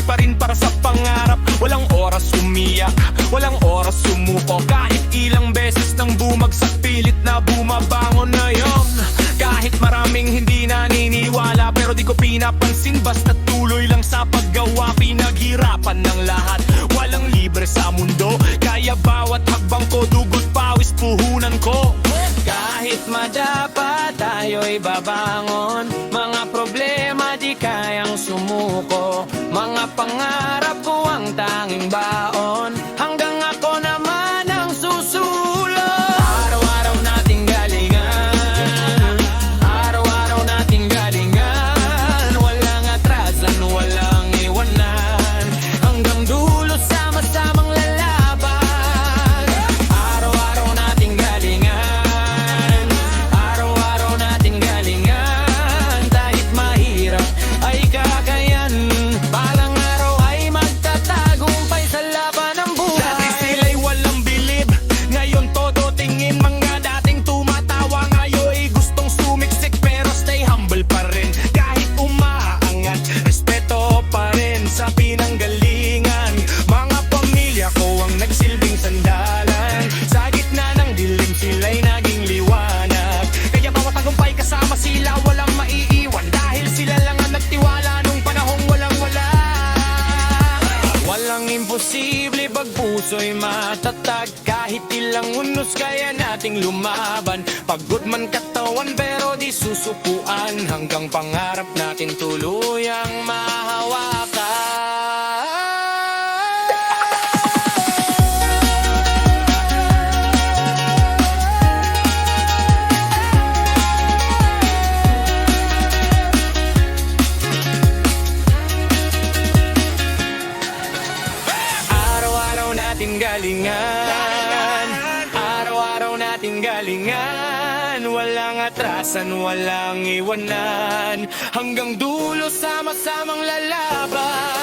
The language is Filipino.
pa rin para sa pangarap. Walang oras umiyak, walang oras sumuko. Kahit ilang beses nang bumagsak, pilit na bumabangon na yun. Kahit maraming hindi naniniwala, pero di ko pinapansin, basta tuloy lang sa paggawa. Pinaghirapan ng lahat, walang libre sa mundo, kaya bawat hakbang ko, dugot, pawis, puhunan ko. Kahit madapa tayo'y babangon, mga problema di kayang sumuko. Mga pangarap ko ang tanging baon, hanggang ako naman ang susulong. Araw-araw nating galingan, araw-araw nating galingan. Walang atrasan, walang iwanan, hanggang dulo sama-samang lalaban. Araw-araw nating galingan, araw-araw nating galingan. Kahit mahirap ay kakayan, balang araw ay magtatagumpay sa laban ng buhay. Dati sila'y walang bilib, ngayon todo tingin. Mga dating tumatawa ngayon gustong sumiksik, pero stay humble pa rin. Kahit umaangat, respeto pa rin sa pinanggalingan. Mga pamilya ko ang nagsilbing sandalan, sa gitna ng dilim sila'y naging liwanag. Kaya bawat tagumpay kasama sila walang maiiwan, dahil sila lang ang nagtiwala nung panahong walang-wala. Walang imposible pag puso'y matatag, kahit ilang unos kaya nating lumaban. Pagod man katawan pero di susukuan, hanggang pangarap natin tuluyang mahawakan. Araw-araw nating galingan, araw-araw nating galingan. Walang atrasan, walang iwanan, hanggang dulo sama-samang lalaban.